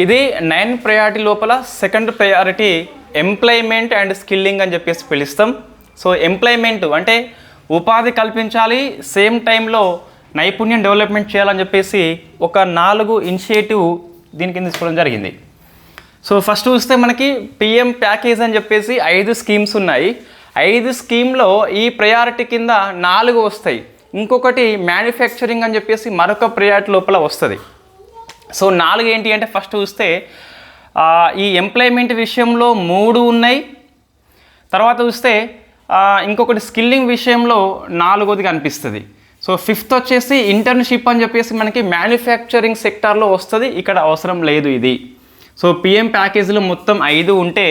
ఇది 9 ప్రయారిటీ లోపల second priority employment and skilling అని చెప్పేసి పిలుస్తాం. సో ఎంప్లాయ్మెంట్ అంటే ఉపాధి కల్పించాలి, సేమ్ టైంలో నైపుణ్యం డెవలప్మెంట్ చేయాలని చెప్పేసి ఒక 4 ఇనిషియేటివ్ దీని కింద తీసుకోవడం జరిగింది. సో ఫస్ట్ చూస్తే మనకి పిఎం ప్యాకేజ్ అని చెప్పేసి 5 స్కీమ్స్ ఉన్నాయి. 5 స్కీమ్లో ఈ ప్రయారిటీ కింద 4 వస్తాయి. ఇంకొకటి మ్యానుఫ్యాక్చరింగ్ అని చెప్పేసి మరొక ప్రయారిటీ లోపల వస్తుంది. సో 4 ఏంటి అంటే ఫస్ట్ చూస్తే ఈ ఎంప్లాయ్మెంట్ విషయంలో 3 ఉన్నాయి. తర్వాత చూస్తే ఇంకొకటి స్కిల్లింగ్ విషయంలో 4వది కనిపిస్తుంది. సో 5th వచ్చేసి ఇంటర్న్షిప్ అని చెప్పేసి మనకి మ్యానుఫ్యాక్చరింగ్ సెక్టార్లో వస్తుంది. ఇక్కడ అవసరం లేదు ఇది. సో పిఎం ప్యాకేజీలో మొత్తం 5 ఉంటే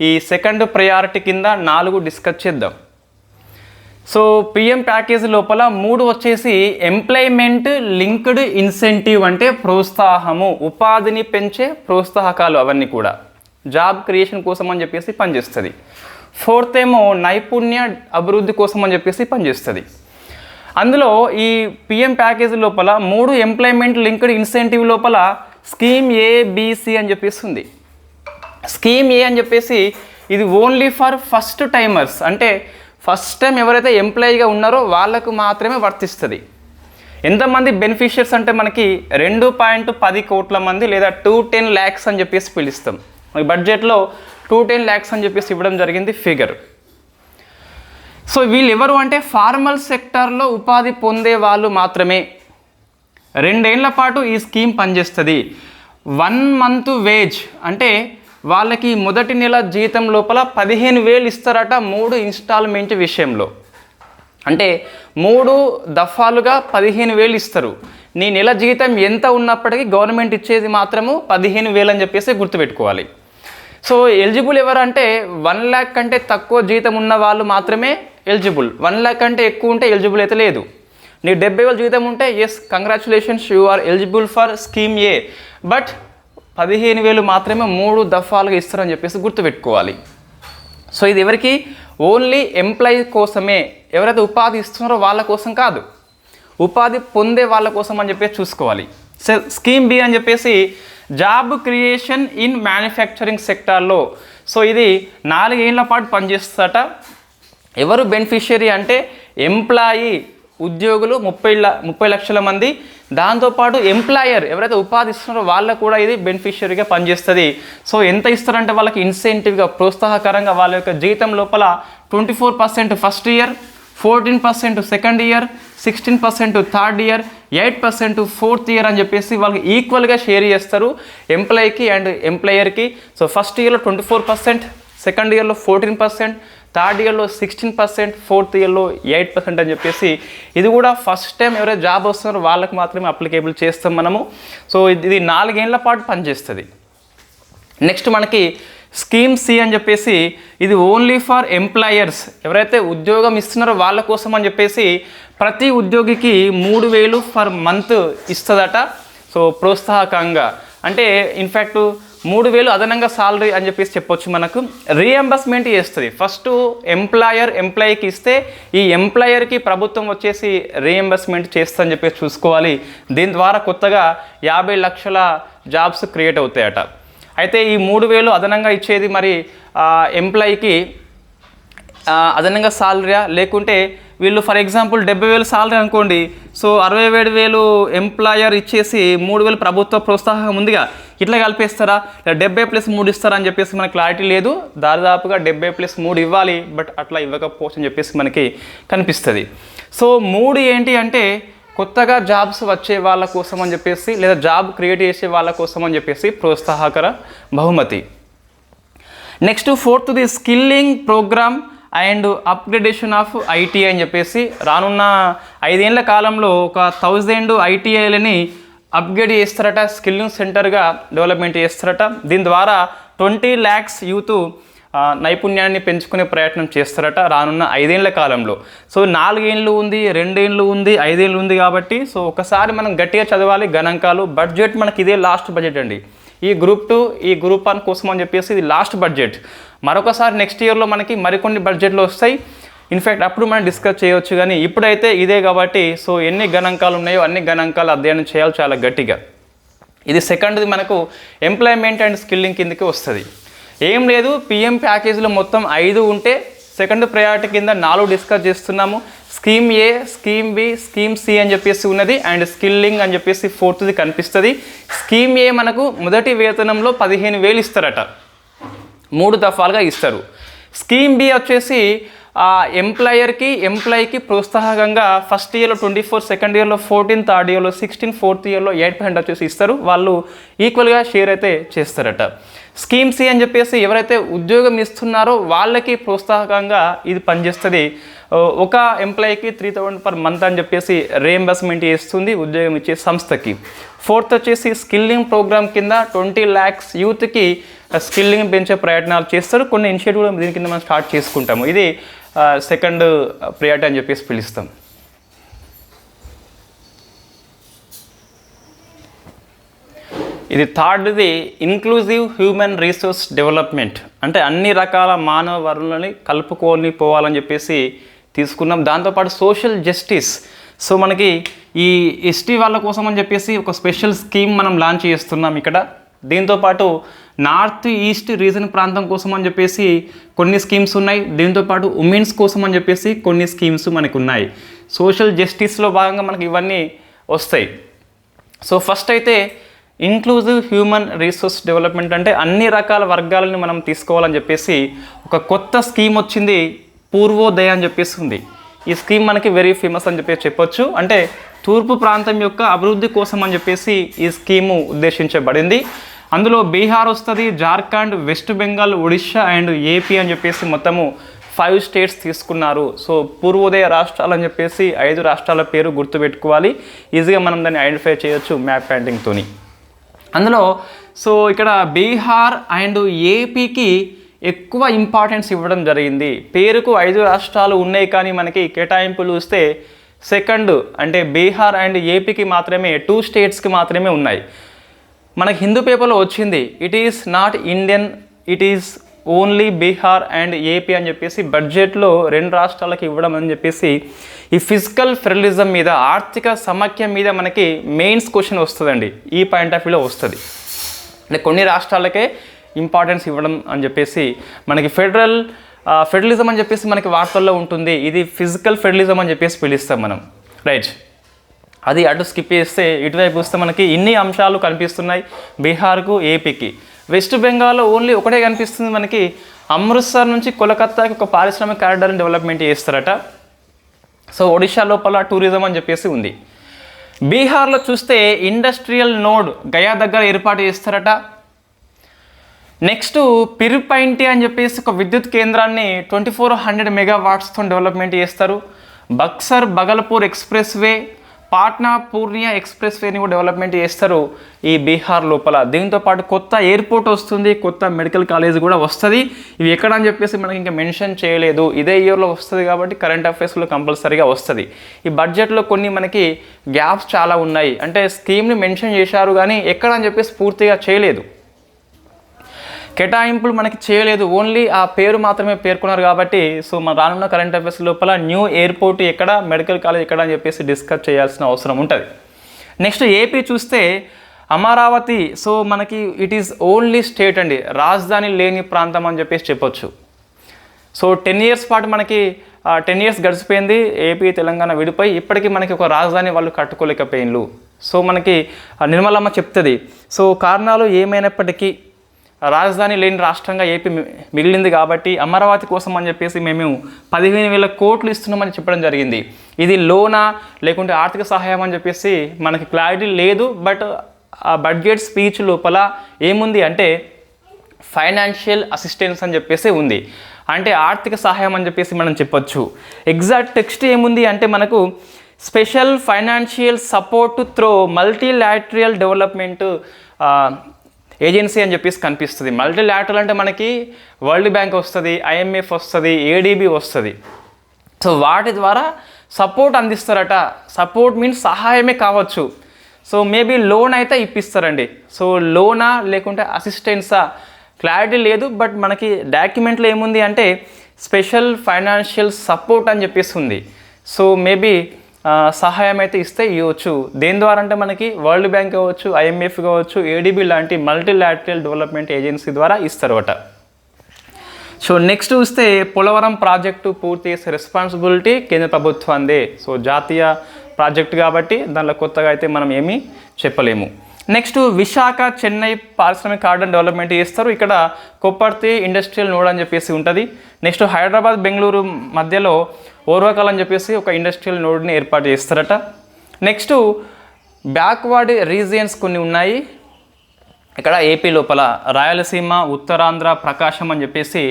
ఈ సెకండ్ ప్రయారిటీ కింద 4 డిస్కస్ చేద్దాం. సో పిఎం ప్యాకేజీ లోపల 3 వచ్చేసి ఎంప్లాయ్మెంట్ లింక్డ్ ఇన్సెంటివ్ అంటే ప్రోత్సాహము, ఉపాధిని పెంచే ప్రోత్సాహకాలు, అవన్నీ కూడా జాబ్ క్రియేషన్ కోసం అని చెప్పేసి పనిచేస్తుంది. 4th ఏమో నైపుణ్య అభివృద్ధి కోసం అని చెప్పేసి పనిచేస్తుంది. అందులో ఈ పిఎం ప్యాకేజీ లోపల 3 ఎంప్లాయ్మెంట్ లింక్డ్ ఇన్సెంటివ్ లోపల స్కీమ్ ఏబిసి అని చెప్పేసి ఉంది. స్కీమ్ ఏ అని చెప్పేసి ఇది ఓన్లీ ఫర్ ఫస్ట్ టైమర్స్, అంటే ఫస్ట్ టైం ఎవరైతే ఎంప్లాయీగా ఉన్నారో వాళ్ళకు మాత్రమే వర్తిస్తుంది. ఎంతమంది బెనిఫిషియర్స్ అంటే మనకి 2.10 కోట్ల మంది లేదా 210 lakhs అని చెప్పేసి పిలుస్తాం. మన బడ్జెట్లో 210 lakhs అని చెప్పేసి ఇవ్వడం జరిగింది ఫిగర్. సో వీళ్ళు ఎవరు అంటే ఫార్మల్ సెక్టార్లో ఉపాధి పొందే వాళ్ళు మాత్రమే. 2 ఏళ్ల పాటు ఈ స్కీమ్ పనిచేస్తుంది. 1 month వేజ్ అంటే వాళ్ళకి మొదటి నెల జీతం లోపల 15,000 ఇస్తారట 3 ఇన్స్టాల్మెంట్ విషయంలో. అంటే 3 దఫాలుగా 15,000 ఇస్తారు. నీ నెల జీతం ఎంత ఉన్నప్పటికీ గవర్నమెంట్ ఇచ్చేది మాత్రము 15,000 అని చెప్పేసి గుర్తుపెట్టుకోవాలి. సో ఎలిజిబుల్ ఎవరంటే 1 lakh కంటే తక్కువ జీతం ఉన్న వాళ్ళు మాత్రమే ఎలిజిబుల్. 1 lakh కంటే ఎక్కువ ఉంటే ఎలిజిబుల్ అయితే లేదు. నీకు 70,000 జీతం ఉంటే yes congratulations, you are eligible for scheme A. But 15,000 మాత్రమే 3 దఫాలుగా ఇస్తారని చెప్పేసి గుర్తుపెట్టుకోవాలి. సో ఇది ఎవరికి? ఓన్లీ ఎంప్లాయీ కోసమే. ఎవరైతే ఉపాధి ఇస్తున్నారో వాళ్ళ కోసం కాదు, ఉపాధి పొందే వాళ్ళ కోసం అని చెప్పేసి చూసుకోవాలి. సో స్కీమ్ బి అని చెప్పేసి జాబ్ క్రియేషన్ ఇన్ మ్యానుఫ్యాక్చరింగ్ సెక్టార్లో. సో ఇది 4 ఏళ్ల పాటు పనిచేస్తుందట. ఎవరు బెనిఫిషియరీ అంటే ఎంప్లాయీ, ఉద్యోగులు 30 లక్షల మంది. దాంతోపాటు ఎంప్లాయర్ ఎవరైతే ఉపాధి ఇస్తున్నారో వాళ్ళకు కూడా ఇది బెనిఫిషియరీగా పనిచేస్తుంది. సో ఎంత ఇస్తారంటే వాళ్ళకి ఇన్సెంటివ్గా, ప్రోత్సాహకరంగా వాళ్ళ యొక్క జీతం లోపల 24% first year, 14% second year, 16% third year, 8% fourth year అని చెప్పేసి వాళ్ళకి ఈక్వల్గా షేర్ చేస్తారు ఎంప్లాయీకి అండ్ ఎంప్లాయర్కి. సో ఫస్ట్ ఇయర్లో 24%, సెకండ్ ఇయర్లో 14%, థర్డ్ ఇయర్లో 16%, ఫోర్త్ ఇయర్లో 8% అని చెప్పేసి ఇది కూడా ఫస్ట్ టైం ఎవరైతే జాబ్ వస్తున్నారో వాళ్ళకి మాత్రమే అప్లికేబుల్ చేస్తాం మనము. సో ఇది 4 ఏళ్ల పాటు పనిచేస్తుంది. నెక్స్ట్ మనకి స్కీమ్ సి అని చెప్పేసి ఇది ఓన్లీ ఫర్ ఎంప్లాయర్స్, ఎవరైతే ఉద్యోగం ఇస్తున్నారో వాళ్ళ కోసం అని చెప్పేసి ప్రతి ఉద్యోగికి 3,000 పర్ మంత్ ఇస్తుందట. సో ప్రోత్సాహకంగా అంటే ఇన్ఫ్యాక్ట్ 3,000 అదనంగా సాలరీ అని చెప్పేసి చెప్పొచ్చు. మనకు రీఎంబర్స్మెంట్ చేస్తుంది. ఫస్ట్ ఎంప్లాయీకి ఇస్తే ఈ ఎంప్లాయర్కి ప్రభుత్వం వచ్చేసి రీఎంబర్స్మెంట్ చేస్తుందని చెప్పేసి చూసుకోవాలి. దీని ద్వారా కొత్తగా 50 లక్షల జాబ్స్ క్రియేట్ అవుతాయట. అయితే ఈ 3,000 అదనంగా ఇచ్చేది మరి ఎంప్లాయీకి అదనంగా సాలరీయా, లేకుంటే వీళ్ళు ఫర్ ఎగ్జాంపుల్ 70,000 సాలరీ అనుకోండి. సో 67,000 ఎంప్లాయర్ ఇచ్చేసి 3,000 ప్రభుత్వ ప్రోత్సాహం ఉందిగా, ఇట్లా కలిపేస్తారా 70+3 ఇస్తారా అని చెప్పేసి మనకు క్లారిటీ లేదు. దాదాపుగా 70+3 ఇవ్వాలి, బట్ అట్లా ఇవ్వకపోవచ్చు అని చెప్పేసి మనకి కనిపిస్తుంది. సో 3 ఏంటి అంటే కొత్తగా జాబ్స్ వచ్చే వాళ్ళ కోసం అని చెప్పేసి, లేదా జాబ్ క్రియేట్ చేసే వాళ్ళ కోసం అని చెప్పేసి ప్రోత్సాహకర బహుమతి. Next 4th skilling programme and upgradation of ITI అని చెప్పేసి రానున్న 5 ఏళ్ల కాలంలో ఒక 1000 ఐటీఐలని అప్గ్రేడ్ చేస్తారట, స్కిల్లింగ్ సెంటర్గా డెవలప్మెంట్ చేస్తారట. దీని ద్వారా 20 lakhs యూత్ నైపుణ్యాన్ని పెంచుకునే ప్రయత్నం చేస్తారట రానున్న 5 ఏళ్ల కాలంలో. సో 4 ఏళ్ళు ఉంది, 2 ఏళ్ళు ఉంది, 5 ఏళ్ళు ఉంది కాబట్టి సో ఒకసారి మనం గట్టిగా చదవాలి గణాంకాలు. బడ్జెట్ మనకి ఇదే లాస్ట్ బడ్జెట్ అండి. ఈ గ్రూప్ 2 ఈ గ్రూప్ 1 కోసం అని చెప్పేసి ఇది లాస్ట్ బడ్జెట్. మరొకసారి నెక్స్ట్ ఇయర్లో మనకి మరికొన్ని బడ్జెట్లు వస్తాయి. ఇన్ఫ్యాక్ట్ అప్పుడు మనం డిస్కస్ చేయవచ్చు, కానీ ఇప్పుడైతే ఇదే కాబట్టి సో ఎన్ని గణాంకాలు ఉన్నాయో అన్ని గణాంకాలు అధ్యయనం చేయాలి చాలా గట్టిగా. ఇది సెకండ్ది మనకు ఎంప్లాయ్మెంట్ అండ్ స్కిల్లింగ్ కిందకి వస్తుంది. ఏం లేదు, పిఎం ప్యాకేజీలో మొత్తం 5 ఉంటే సెకండ్ ప్రయారిటీ కింద 4 డిస్కస్ చేస్తున్నాము. స్కీమ్ ఏ, స్కీమ్ బి, స్కీమ్ సి అని చెప్పేసి ఉన్నది, అండ్ స్కిల్లింగ్ అని చెప్పేసి 4th కనిపిస్తుంది. స్కీమ్ ఏ మనకు మొదటి వేతనంలో 15,000 ఇస్తారట, 3 దఫాలుగా ఇస్తారు. స్కీమ్ బి వచ్చేసి ఎంప్లాయీకి ప్రోత్సాహకంగా ఫస్ట్ ఇయర్లో 24, సెకండ్ ఇయర్లో 14, థర్డ్ ఇయర్లో 16, ఫోర్త్ ఇయర్లో 8% వచ్చేసి ఇస్తారు. వాళ్ళు ఈక్వల్గా షేర్ అయితే చేస్తారట. స్కీమ్ సి అని చెప్పేసి ఎవరైతే ఉద్యోగం ఇస్తున్నారో వాళ్ళకి ప్రోత్సాహకంగా ఇది పనిచేస్తుంది. ఒక ఎంప్లాయీకి 3,000 per month అని చెప్పేసి రీఎంబర్స్మెంట్ చేస్తుంది ఉద్యోగం ఇచ్చే సంస్థకి. 4th వచ్చేసి స్కిల్లింగ్ ప్రోగ్రామ్ కింద 20 lakhs యూత్కి స్కిల్లింగ్ పెంచే ప్రయత్నాలు చేస్తారు. కొన్ని ఇనిషియేటివ్ దీని కింద మనం స్టార్ట్ చేసుకుంటాము. ఇది సెకండ్ ప్రయారిటీ అని చెప్పేసి పిలుస్తాం. ఇది థర్డ్ది ఇన్క్లూజివ్ హ్యూమన్ రిసోర్స్ డెవలప్మెంట్, అంటే అన్ని రకాల మానవ వనరులని కలుపుకొని పోవాలని చెప్పేసి తీసుకున్నాం. దాంతోపాటు సోషల్ జస్టిస్, సో మనకి ఈ ఎస్టీ వాళ్ళ కోసం అని చెప్పేసి ఒక స్పెషల్ స్కీమ్ మనం లాంచ్ చేస్తున్నాం ఇక్కడ. దీంతోపాటు నార్త్ ఈస్ట్ రీజన్ ప్రాంతం కోసం అని చెప్పేసి కొన్ని స్కీమ్స్ ఉన్నాయి. దీంతోపాటు ఉమెన్స్ కోసం అని చెప్పేసి కొన్ని స్కీమ్స్ మనకు ఉన్నాయి. సోషల్ జస్టిస్లో భాగంగా మనకి ఇవన్నీ వస్తాయి. సో ఫస్ట్ అయితే ఇన్క్లూజివ్ హ్యూమన్ రిసోర్స్ డెవలప్మెంట్ అంటే అన్ని రకాల వర్గాలను మనం తీసుకోవాలని చెప్పేసి ఒక కొత్త స్కీమ్ వచ్చింది, పూర్వోదయ అని చెప్పేసి ఉంది. ఈ స్కీమ్ మనకి వెరీ ఫేమస్ అని చెప్పేసి చెప్పొచ్చు. అంటే తూర్పు ప్రాంతం యొక్క అభివృద్ధి కోసం అని చెప్పేసి ఈ స్కీము ఉద్దేశించబడింది. అందులో బీహార్ వస్తుంది, Jharkhand, west Bengal, Odisha and AP అని చెప్పేసి మొత్తము 5 states తీసుకున్నారు. సో పూర్వోదయ రాష్ట్రాలు అని చెప్పేసి 5 రాష్ట్రాల పేరు గుర్తుపెట్టుకోవాలి. ఈజీగా మనం దాన్ని ఐడెంటిఫై చేయొచ్చు మ్యాప్ పెయింటింగ్తోని. అందులో సో ఇక్కడ బీహార్ అండ్ ఏపీకి ఎక్కువ ఇంపార్టెన్స్ ఇవ్వడం జరిగింది. పేరుకు 5 రాష్ట్రాలు ఉన్నాయి కానీ మనకి కేటాయింపులు వస్తే సెకండ్ అంటే బీహార్ అండ్ ఏపీకి మాత్రమే 2 states మాత్రమే ఉన్నాయి. మనకి హిందూ పేపర్లో వచ్చింది it is not Indian, it is only Bihar and AP అని చెప్పేసి బడ్జెట్లో 2 రాష్ట్రాలకు ఇవ్వడం అని చెప్పేసి ఈ ఫిజికల్ ఫెడరలిజం మీద, ఆర్థిక సమాఖ్య మీద మనకి మెయిన్స్ క్వశ్చన్ వస్తుందండి. ఈ పాయింట్ ఆఫ్ వ్యూలో వస్తుంది. అంటే కొన్ని రాష్ట్రాలకే ఇంపార్టెన్స్ ఇవ్వడం అని చెప్పేసి మనకి ఫెడరలిజం అని చెప్పేసి మనకి వార్తల్లో ఉంటుంది. ఇది ఫిజికల్ ఫెడరలిజం అని చెప్పేసి పిలుస్తాం మనం, రైట్. అది అటు స్కిప్ చేస్తే ఇటువైపు వస్తే మనకి ఇన్ని అంశాలు కనిపిస్తున్నాయి బీహార్కు, ఏపీకి. వెస్ట్ బెంగాల్లో ఓన్లీ ఒకటే కనిపిస్తుంది మనకి, అమృత్సర్ నుంచి కోలకత్తాకి ఒక పారిశ్రామిక కారిడార్ని డెవలప్మెంట్ చేస్తారట. సో ఒడిషా లోపల టూరిజం అని చెప్పేసి ఉంది. బీహార్లో చూస్తే ఇండస్ట్రియల్ నోడ్ గయా దగ్గర ఏర్పాటు చేస్తారట. నెక్స్ట్ పిరుపైంటి అని చెప్పేసి ఒక విద్యుత్ కేంద్రాన్ని 2400 megawattsతో డెవలప్మెంట్ చేస్తారు. బక్సర్ బగల్పూర్ ఎక్స్ప్రెస్ వే, పాట్నా పూర్ణియా ఎక్స్ప్రెస్ వేని కూడా డెవలప్మెంట్ చేస్తారు ఈ బీహార్ లోపల. దీంతోపాటు కొత్త ఎయిర్పోర్ట్ వస్తుంది, కొత్త మెడికల్ కాలేజ్ కూడా వస్తుంది. ఇవి ఎక్కడ అని చెప్పేసి మనకి ఇంకా మెన్షన్ చేయలేదు, ఇదే ఇయర్లో వస్తుంది కాబట్టి కరెంట్ అఫైర్స్లో కంపల్సరీగా వస్తుంది. ఈ బడ్జెట్లో కొన్ని మనకి గ్యాప్స్ చాలా ఉన్నాయి. అంటే స్కీమ్ని మెన్షన్ చేశారు కానీ ఎక్కడ అని చెప్పేసి పూర్తిగా చేయలేదు, కేటాయింపులు మనకి చేయలేదు, ఓన్లీ ఆ పేరు మాత్రమే పేర్కొన్నారు. కాబట్టి సో మన రానున్న కరెంట్ అఫైర్స్ లోపల న్యూ ఎయిర్పోర్ట్ ఎక్కడ, మెడికల్ కాలేజ్ ఎక్కడ అని చెప్పేసి డిస్కస్ చేయాల్సిన అవసరం ఉంటుంది. నెక్స్ట్ ఏపీ చూస్తే అమరావతి, సో మనకి ఇట్ ఈస్ ఓన్లీ స్టేట్ అండి, రాజధాని లేని ప్రాంతం అని చెప్పేసి చెప్పొచ్చు. సో 10 years పాటు మనకి 10 years గడిచిపోయింది ఏపీ తెలంగాణ విడిపోయి, ఇప్పటికీ మనకి ఒక రాజధాని వాళ్ళు కట్టుకోలేకపోయిన్లు. సో మనకి నిర్మలమ్మ చెప్తుంది, సో కారణాలు ఏమైనప్పటికీ రాజధాని లేని రాష్ట్రంగా ఏపీ మిగిలింది కాబట్టి అమరావతి కోసం అని చెప్పేసి మేము 15,000 కోట్లు ఇస్తున్నామని చెప్పడం జరిగింది. ఇది లోనా లేకుంటే ఆర్థిక సహాయం అని చెప్పేసి మనకి క్లారిటీ లేదు. బట్ ఆ బడ్జెట్ స్పీచ్ లోపల ఏముంది అంటే ఫైనాన్షియల్ అసిస్టెన్స్ అని చెప్పేసి ఉంది, అంటే ఆర్థిక సహాయం అని చెప్పేసి మనం చెప్పొచ్చు. ఎగ్జాక్ట్ టెక్స్ట్ ఏముంది అంటే మనకు special financial support throw multilateral development agency అని చెప్పేసి కనిపిస్తుంది. మల్టీలాటరల్ అంటే మనకి వరల్డ్ బ్యాంక్ వస్తుంది, IMF వస్తుంది, ADB వస్తుంది. సో వాటి ద్వారా సపోర్ట్ అందిస్తారట. సపోర్ట్ మీన్స్ సహాయమే కావచ్చు. సో మేబీ లోన్ అయితే ఇప్పిస్తారండి. సో లోనా లేకుంటే అసిస్టెన్సా క్లారిటీ లేదు. బట్ మనకి డాక్యుమెంట్లో ఏముంది అంటే స్పెషల్ ఫైనాన్షియల్ సపోర్ట్ అని చెప్పేసి ఉంది. సో మేబీ సహాయం అయితే ఇవ్వచ్చు. దేని ద్వారా అంటే మనకి వరల్డ్ బ్యాంక్ కావచ్చు, IMF కావచ్చు, ADB లాంటి మల్టీలాటరల్ డెవలప్మెంట్ ఏజెన్సీ ద్వారా ఇస్తారట. సో నెక్స్ట్ చూస్తే పోలవరం ప్రాజెక్టు పూర్తి చేసే రెస్పాన్సిబిలిటీ కేంద్ర ప్రభుత్వందే. సో జాతీయ ప్రాజెక్టు కాబట్టి దానిలో కొత్తగా అయితే మనం ఏమీ చెప్పలేము. నెక్స్ట్ విశాఖ చెన్నై పారిశ్రామిక కార్డన్ డెవలప్మెంట్ చేస్తారు. ఇక్కడ కొప్పర్తి ఇండస్ట్రియల్ నోడ్ అని చెప్పేసి ఉంటుంది. నెక్స్ట్ హైదరాబాద్ బెంగళూరు మధ్యలో ఓర్వకల్ అని చెప్పేసి ఒక ఇండస్ట్రియల్ నోడ్ని ఏర్పాటు చేస్తారట. నెక్స్ట్ బ్యాక్వర్డ్ రీజియన్స్ కొన్ని ఉన్నాయి. ఇక్కడ ఏపీ లోపల రాయలసీమ, ఉత్తరాంధ్ర, ప్రకాశం అని చెప్పేసి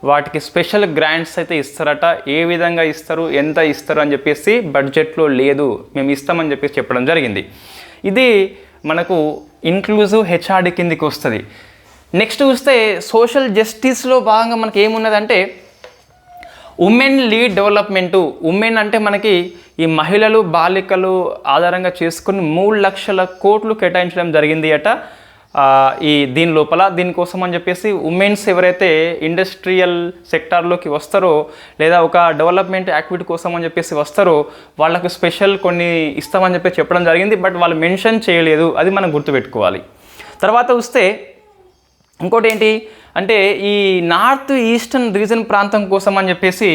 వాటికి స్పెషల్ గ్రాంట్స్ అయితే ఇస్తారట. ఏ విధంగా ఇస్తారు, ఎంత ఇస్తారు అని చెప్పేసి బడ్జెట్లో లేదు, మేము ఇస్తామని చెప్పేసి చెప్పడం జరిగింది. ఇది మనకు ఇన్క్లూజివ్ HRD కిందికి వస్తుంది. నెక్స్ట్ చూస్తే సోషల్ జస్టిస్లో భాగంగా మనకి ఏమున్నదంటే ఉమెన్ లీడ్ డెవలప్మెంటు. ఉమెన్ అంటే మనకి ఈ మహిళలు, బాలికలు ఆధారంగా చేసుకుని 3 లక్షల కోట్లు కేటాయించడం జరిగింది అట. దీని లోపల దీనికోసం అని చెప్పేసి ఉమెన్స్ ఎవరైతే ఇండస్ట్రియల్ సెక్టార్లోకి వస్తారో లేదా ఒక డెవలప్మెంట్ యాక్టివిటీ కోసం అని చెప్పేసి వస్తారో వాళ్ళకు స్పెషల్ కొన్ని ఇస్తామని చెప్పి చెప్పడం జరిగింది. బట్ వాళ్ళు మెన్షన్ చేయలేదు, అది మనం గుర్తుపెట్టుకోవాలి. తర్వాత వస్తే ఇంకోటి ఏంటి అంటే ఈ నార్త్ ఈస్టర్న్ రీజన్ ప్రాంతం కోసం అని చెప్పేసి,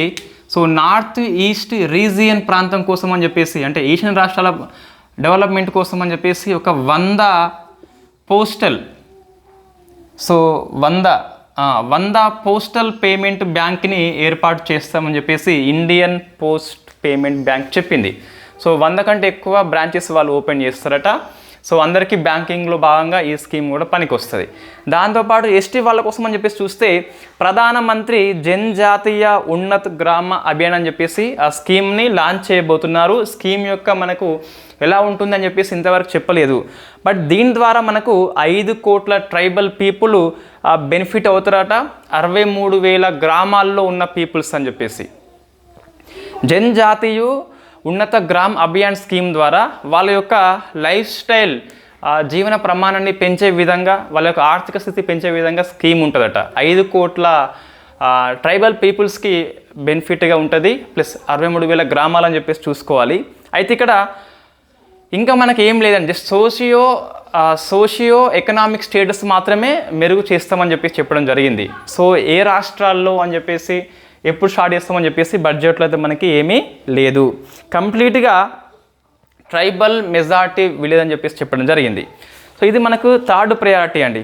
సో నార్త్ ఈస్ట్ రీజియన్ ప్రాంతం కోసం అని చెప్పేసి అంటే ఈశాన్య రాష్ట్రాల డెవలప్మెంట్ కోసం అని చెప్పేసి ఒక 100 పోస్టల్, సో 100 పోస్టల్ పేమెంట్ బ్యాంక్ని ఏర్పాటు చేస్తామని చెప్పేసి ఇండియన్ పోస్ట్ పేమెంట్ బ్యాంక్ చెప్పింది. సో 100 కంటే ఎక్కువ బ్రాంచెస్ వాళ్ళు ఓపెన్ చేస్తారట. సో అందరికీ బ్యాంకింగ్లో భాగంగా ఈ స్కీమ్ కూడా పనికి వస్తుంది. దాంతోపాటు ST వాళ్ళ కోసం అని చెప్పేసి చూస్తే ప్రధానమంత్రి జనజాతీయ ఉన్నత్ గ్రామ అభియాన్ అని చెప్పేసి ఆ స్కీమ్ని లాంచ్ చేయబోతున్నారు. స్కీమ్ యొక్క మనకు ఎలా ఉంటుందని చెప్పేసి ఇంతవరకు చెప్పలేదు. బట్ దీని ద్వారా మనకు 5 కోట్ల ట్రైబల్ పీపుల్ బెనిఫిట్ అవుతారట. 63,000 గ్రామాల్లో ఉన్న పీపుల్స్ అని చెప్పేసి జనజాతీయ ఉన్నత గ్రామ్ అభియాన్ స్కీమ్ ద్వారా వాళ్ళ యొక్క లైఫ్ స్టైల్ జీవన ప్రమాణాన్ని పెంచే విధంగా, వాళ్ళ యొక్క ఆర్థిక స్థితి పెంచే విధంగా స్కీమ్ ఉంటుందట. 5 కోట్ల ట్రైబల్ పీపుల్స్కి బెనిఫిట్గా ఉంటుంది. ప్లస్ 63,000 గ్రామాలు అని చెప్పేసి చూసుకోవాలి. అయితే ఇక్కడ ఇంకా మనకి ఏం లేదండి, జస్ట్ సోషియో ఎకనామిక్ స్టేటస్ మాత్రమే మెరుగు చేస్తామని చెప్పేసి చెప్పడం జరిగింది. సో ఏ రాష్ట్రాల్లో అని చెప్పేసి ఎప్పుడు స్టార్ట్ చేస్తామని చెప్పేసి బడ్జెట్లో అయితే మనకి ఏమీ లేదు. కంప్లీట్గా ట్రైబల్ మెజారిటీ విలేజ్ అని చెప్పేసి చెప్పడం జరిగింది. సో ఇది మనకు 3rd ప్రయారిటీ అండి.